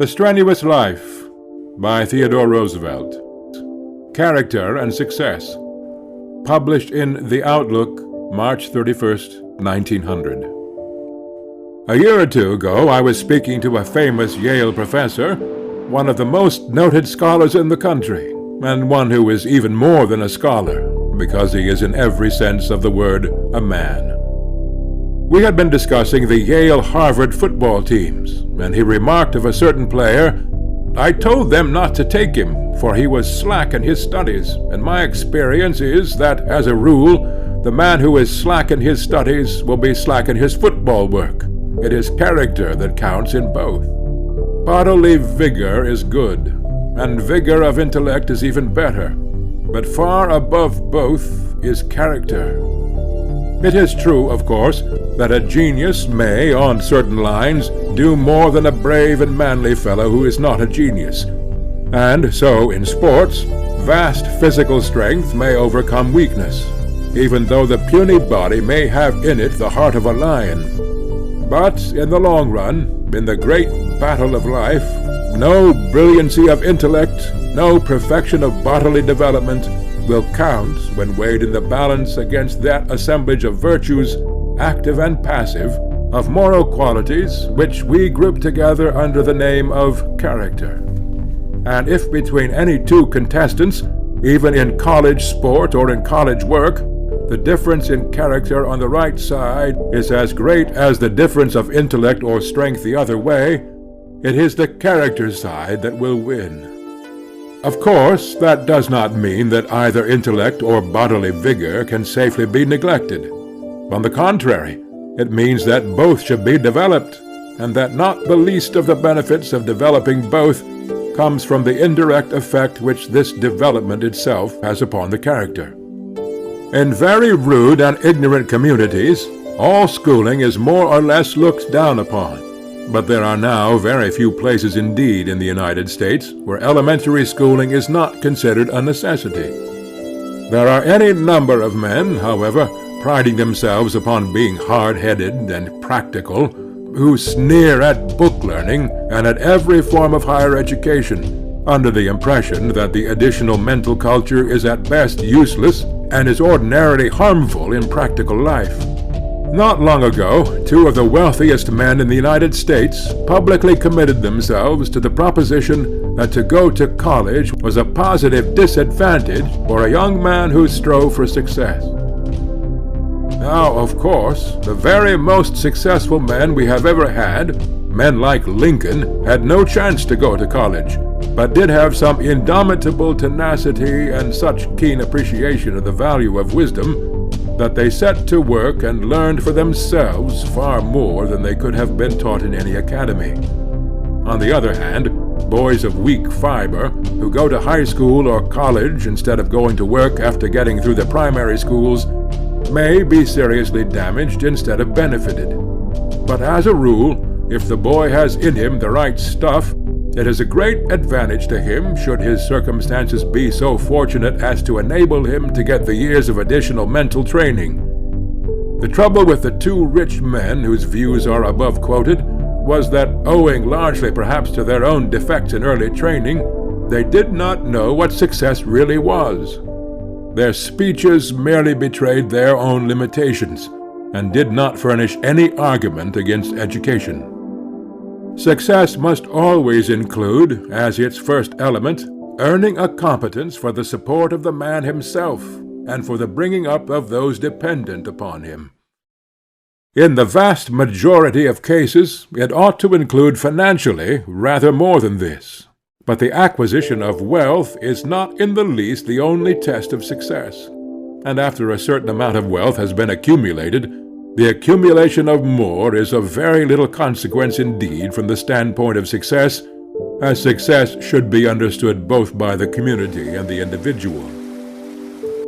The Strenuous Life by Theodore Roosevelt. Character and Success. Published in The Outlook, March 31st, 1900. A year or two ago I was speaking to a famous Yale professor, one of the most noted scholars in the country, and one who is even more than a scholar, because he is in every sense of the word a man. We had been discussing the Yale-Harvard football teams, and he remarked of a certain player, "I told them not to take him, for he was slack in his studies, and my experience is that, as a rule, the man who is slack in his studies will be slack in his football work. It is character that counts in both. Bodily vigor is good, and vigor of intellect is even better, but far above both is character." It is true, of course, that a genius may, on certain lines, do more than a brave and manly fellow who is not a genius. And so, in sports, vast physical strength may overcome weakness, even though the puny body may have in it the heart of a lion. But, in the long run, in the great battle of life, no brilliancy of intellect, no perfection of bodily development, will count when weighed in the balance against that assemblage of virtues, active and passive, of moral qualities, which we group together under the name of character. And if between any two contestants, even in college sport or in college work, the difference in character on the right side is as great as the difference of intellect or strength the other way, it is the character side that will win. Of course, that does not mean that either intellect or bodily vigor can safely be neglected. On the contrary, it means that both should be developed, and that not the least of the benefits of developing both comes from the indirect effect which this development itself has upon the character. In very rude and ignorant communities, all schooling is more or less looked down upon. But there are now very few places indeed in the United States where elementary schooling is not considered a necessity. There are any number of men, however, priding themselves upon being hard-headed and practical, who sneer at book learning and at every form of higher education, under the impression that the additional mental culture is at best useless and is ordinarily harmful in practical life. Not long ago, two of the wealthiest men in the United States publicly committed themselves to the proposition that to go to college was a positive disadvantage for a young man who strove for success. Now, of course, the very most successful men we have ever had, men like Lincoln, had no chance to go to college, but did have some indomitable tenacity and such keen appreciation of the value of wisdom that they set to work and learned for themselves far more than they could have been taught in any academy. On the other hand, boys of weak fiber, who go to high school or college instead of going to work after getting through the primary schools, may be seriously damaged instead of benefited. But as a rule, if the boy has in him the right stuff, it is a great advantage to him should his circumstances be so fortunate as to enable him to get the years of additional mental training. The trouble with the two rich men whose views are above quoted was that, owing largely perhaps to their own defects in early training, they did not know what success really was. Their speeches merely betrayed their own limitations, and did not furnish any argument against education. Success must always include, as its first element, earning a competence for the support of the man himself, and for the bringing up of those dependent upon him. In the vast majority of cases, it ought to include financially rather more than this. But the acquisition of wealth is not in the least the only test of success, and after a certain amount of wealth has been accumulated, the accumulation of more is of very little consequence indeed from the standpoint of success, as success should be understood both by the community and the individual.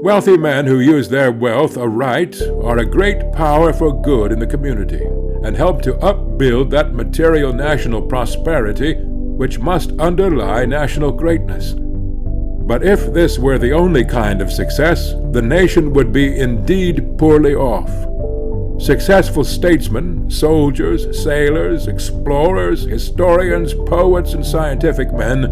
Wealthy men who use their wealth aright are a great power for good in the community, and help to upbuild that material national prosperity which must underlie national greatness. But if this were the only kind of success, the nation would be indeed poorly off. Successful statesmen, soldiers, sailors, explorers, historians, poets, and scientific men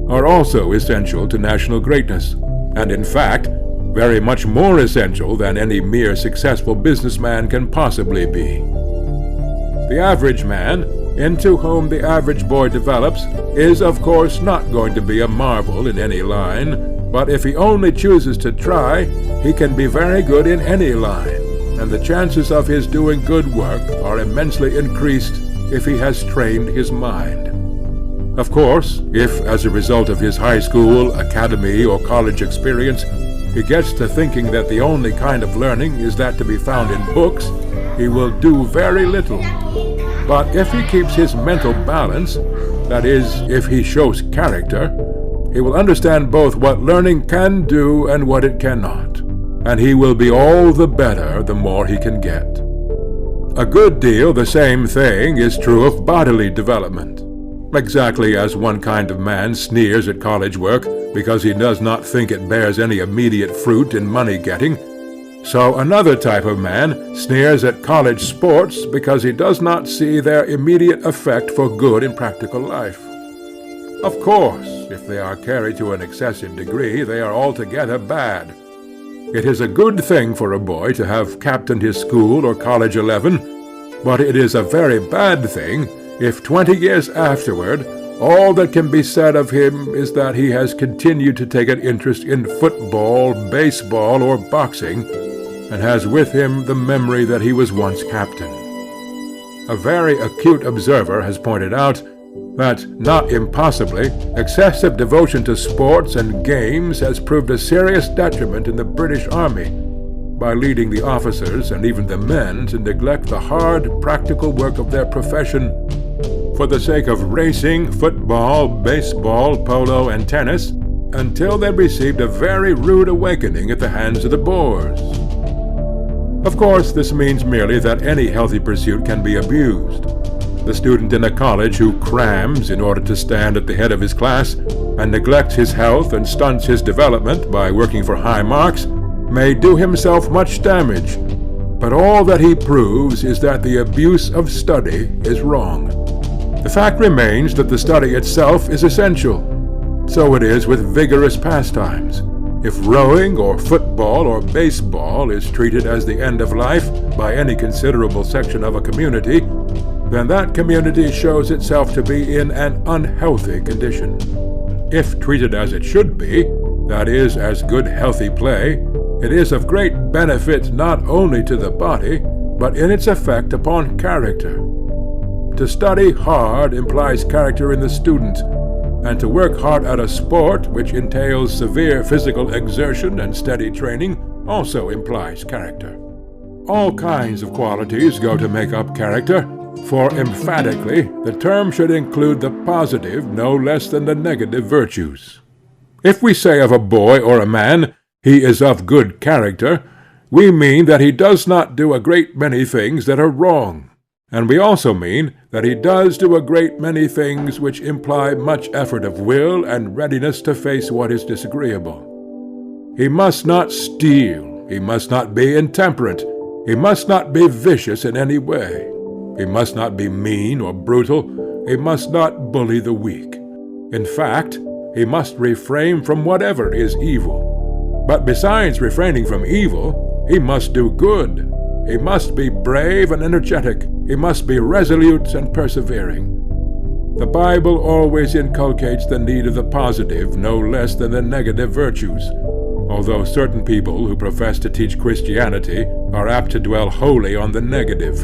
are also essential to national greatness, and in fact, very much more essential than any mere successful businessman can possibly be. The average man, into whom the average boy develops, is of course not going to be a marvel in any line, but if he only chooses to try, he can be very good in any line, and the chances of his doing good work are immensely increased if he has trained his mind. Of course, if as a result of his high school, academy, or college experience, he gets to thinking that the only kind of learning is that to be found in books, he will do very little. But if he keeps his mental balance, that is, if he shows character, he will understand both what learning can do and what it cannot, and he will be all the better the more he can get. A good deal the same thing is true of bodily development. Exactly as one kind of man sneers at college work because he does not think it bears any immediate fruit in money-getting, so another type of man sneers at college sports because he does not see their immediate effect for good in practical life. Of course, if they are carried to an excessive degree, they are altogether bad. It is a good thing for a boy to have captained his school or college 11, but it is a very bad thing if 20 years afterward all that can be said of him is that he has continued to take an interest in football, baseball, or boxing, and has with him the memory that he was once captain. A very acute observer has pointed out that, not impossibly, excessive devotion to sports and games has proved a serious detriment in the British Army, by leading the officers and even the men to neglect the hard, practical work of their profession for the sake of racing, football, baseball, polo, and tennis, until they received a very rude awakening at the hands of the Boers. Of course, this means merely that any healthy pursuit can be abused. The student in a college who crams in order to stand at the head of his class and neglects his health and stunts his development by working for high marks may do himself much damage, but all that he proves is that the abuse of study is wrong. The fact remains that the study itself is essential. So it is with vigorous pastimes. If rowing or football or baseball is treated as the end of life by any considerable section of a community, then that community shows itself to be in an unhealthy condition. If treated as it should be, that is, as good healthy play, it is of great benefit not only to the body, but in its effect upon character. To study hard implies character in the student, and to work hard at a sport which entails severe physical exertion and steady training also implies character. All kinds of qualities go to make up character, for emphatically the term should include the positive no less than the negative virtues. If we say of a boy or a man, he is of good character, we mean that he does not do a great many things that are wrong. And we also mean that he does do a great many things which imply much effort of will and readiness to face what is disagreeable. He must not steal, he must not be intemperate, he must not be vicious in any way, he must not be mean or brutal, he must not bully the weak. In fact, he must refrain from whatever is evil. But besides refraining from evil, he must do good. He must be brave and energetic. He must be resolute and persevering. The Bible always inculcates the need of the positive no less than the negative virtues, although certain people who profess to teach Christianity are apt to dwell wholly on the negative.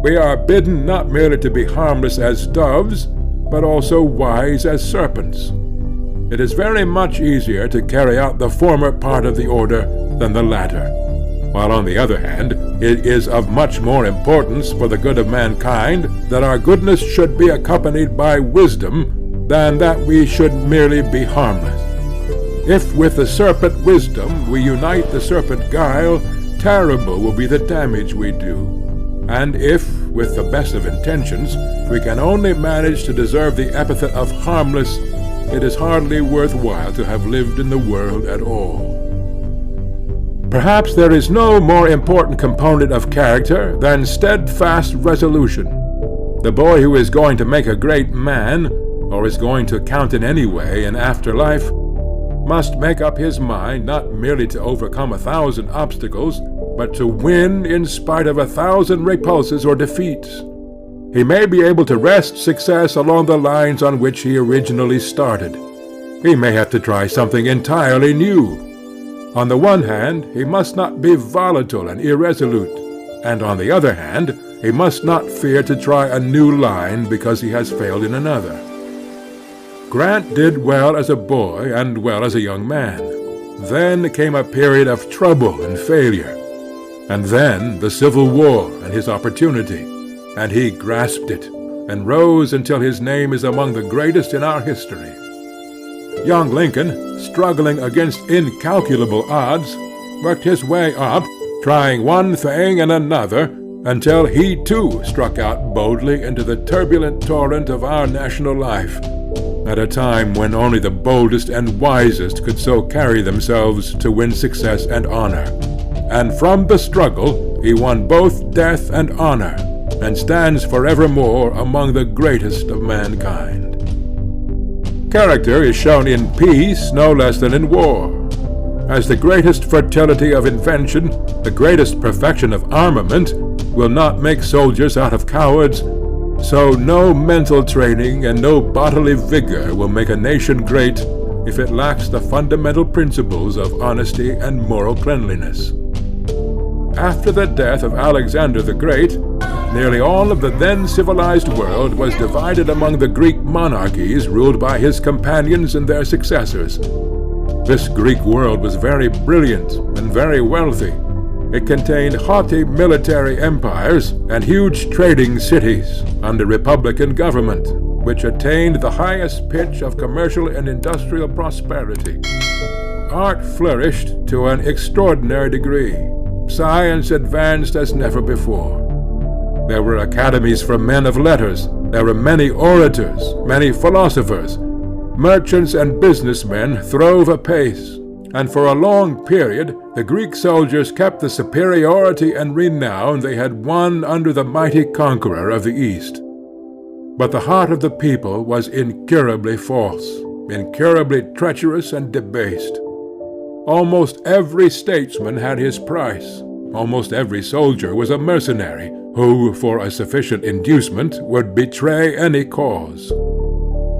We are bidden not merely to be harmless as doves, but also wise as serpents. It is very much easier to carry out the former part of the order than the latter, while on the other hand, it is of much more importance for the good of mankind that our goodness should be accompanied by wisdom than that we should merely be harmless. If with the serpent wisdom we unite the serpent guile, terrible will be the damage we do. And if, with the best of intentions, we can only manage to deserve the epithet of harmless, it is hardly worth while to have lived in the world at all. Perhaps there is no more important component of character than steadfast resolution. The boy who is going to make a great man, or is going to count in any way in afterlife, must make up his mind not merely to overcome 1,000 obstacles, but to win in spite of 1,000 repulses or defeats. He may be able to wrest success along the lines on which he originally started. He may have to try something entirely new. On the one hand, he must not be volatile and irresolute, and on the other hand, he must not fear to try a new line because he has failed in another. Grant did well as a boy and well as a young man. Then came a period of trouble and failure, and then the Civil War and his opportunity, and he grasped it, and rose until his name is among the greatest in our history. Young Lincoln, struggling against incalculable odds, worked his way up, trying one thing and another, until he too struck out boldly into the turbulent torrent of our national life, at a time when only the boldest and wisest could so carry themselves to win success and honor. And from the struggle he won both death and honor, and stands forevermore among the greatest of mankind. Character is shown in peace no less than in war. As the greatest fertility of invention, the greatest perfection of armament, will not make soldiers out of cowards, so no mental training and no bodily vigor will make a nation great if it lacks the fundamental principles of honesty and moral cleanliness. After the death of Alexander the Great, nearly all of the then civilized world was divided among the Greek monarchies ruled by his companions and their successors. This Greek world was very brilliant and very wealthy. It contained haughty military empires and huge trading cities under republican government, which attained the highest pitch of commercial and industrial prosperity. Art flourished to an extraordinary degree. Science advanced as never before. There were academies for men of letters. There were many orators, many philosophers. Merchants and businessmen throve apace, and for a long period the Greek soldiers kept the superiority and renown they had won under the mighty conqueror of the East. But the heart of the people was incurably false, incurably treacherous and debased. Almost every statesman had his price. Almost every soldier was a mercenary, who, for a sufficient inducement, would betray any cause.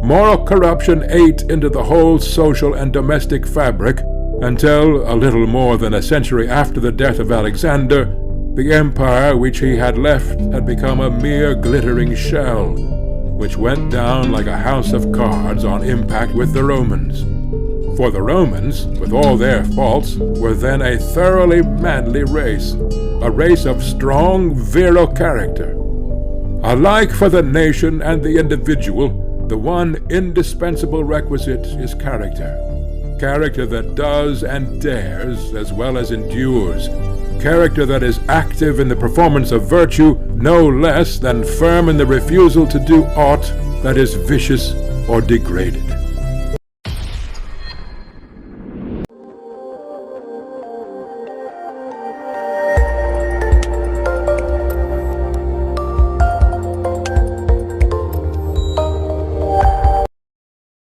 Moral corruption ate into the whole social and domestic fabric, until, a little more than a century after the death of Alexander, the empire which he had left had become a mere glittering shell, which went down like a house of cards on impact with the Romans. For the Romans, with all their faults, were then a thoroughly manly race, a race of strong, virile character. Alike for the nation and the individual, the one indispensable requisite is character. Character that does and dares as well as endures. Character that is active in the performance of virtue no less than firm in the refusal to do aught that is vicious or degraded.